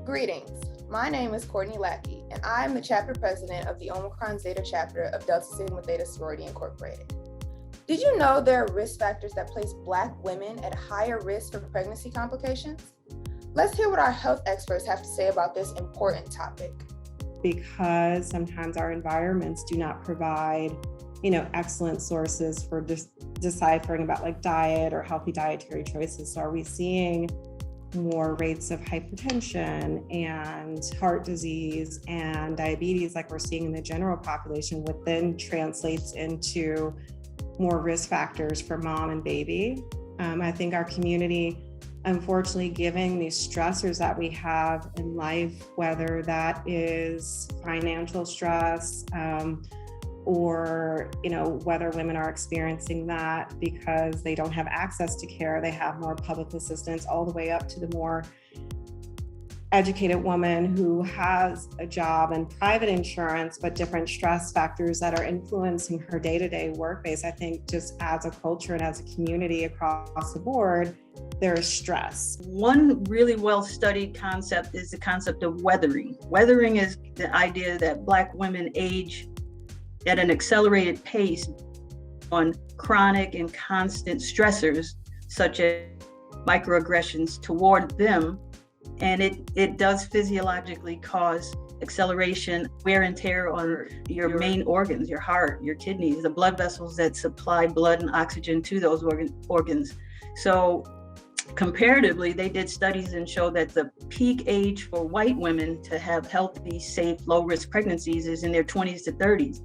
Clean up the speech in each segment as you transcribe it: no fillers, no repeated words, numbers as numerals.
Greetings. My name is Courtney Lackey, and I am the chapter president of the Omicron Zeta Chapter of Delta Sigma Theta Sorority Incorporated. Did you know there are risk factors that place Black women at higher risk for pregnancy complications? Let's hear what our health experts have to say about this important topic. Because sometimes our environments do not provide, excellent sources for deciphering about like diet or healthy dietary choices. So are we seeing more rates of hypertension and heart disease and diabetes like we're seeing in the general population, which then translates into more risk factors for mom and baby? I think our community, unfortunately, given these stressors that we have in life, whether that is financial stress, or whether women are experiencing that because they don't have access to care, they have more public assistance, all the way up to the more educated woman who has a job and private insurance, but different stress factors that are influencing her day-to-day work base. I think just as a culture and as a community across the board, there is stress. One really well-studied concept is the concept of weathering. Weathering is the idea that Black women age at an accelerated pace on chronic and constant stressors, such as microaggressions toward them. And it does physiologically cause acceleration, wear and tear on your main organs, your heart, your kidneys, the blood vessels that supply blood and oxygen to those organs. So comparatively, they did studies and showed that the peak age for white women to have healthy, safe, low-risk pregnancies is in their 20s to 30s.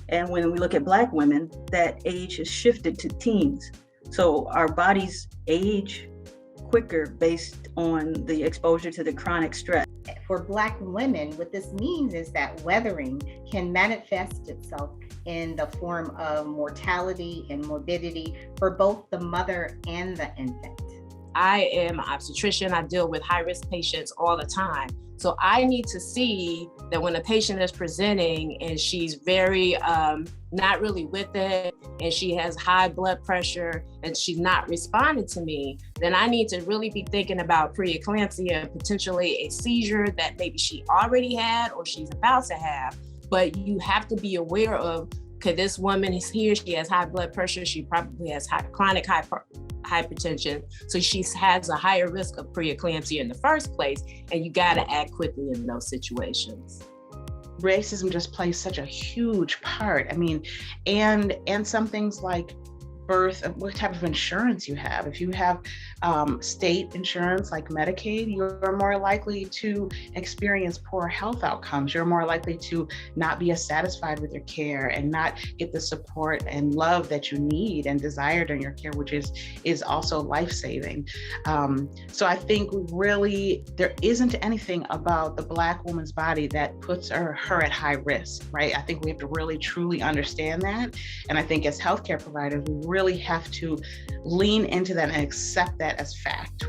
And when we look at Black women, that age has shifted to teens. So our bodies age quicker based on the exposure to the chronic stress. For Black women, what this means is that weathering can manifest itself in the form of mortality and morbidity for both the mother and the infant. I am an obstetrician. I deal with high-risk patients all the time. So I need to see that when a patient is presenting and she's very not really with it, and she has high blood pressure and she's not responding to me, then I need to really be thinking about preeclampsia and potentially a seizure that maybe she already had or she's about to have. But you have to be aware of, okay, this woman is here, she has high blood pressure, she probably has chronic hypertension, so she has a higher risk of preeclampsia in the first place, and you got to act quickly in those situations. Racism just plays such a huge part. And some things like birth, what type of insurance you have. If you have state insurance like Medicaid, you're more likely to experience poor health outcomes. You're more likely to not be as satisfied with your care and not get the support and love that you need and desire during your care, which is also life-saving. So I think there isn't anything about the Black woman's body that puts her at high risk, right? I think we have to really truly understand that. And I think as healthcare providers, we really have to lean into that and accept that as fact.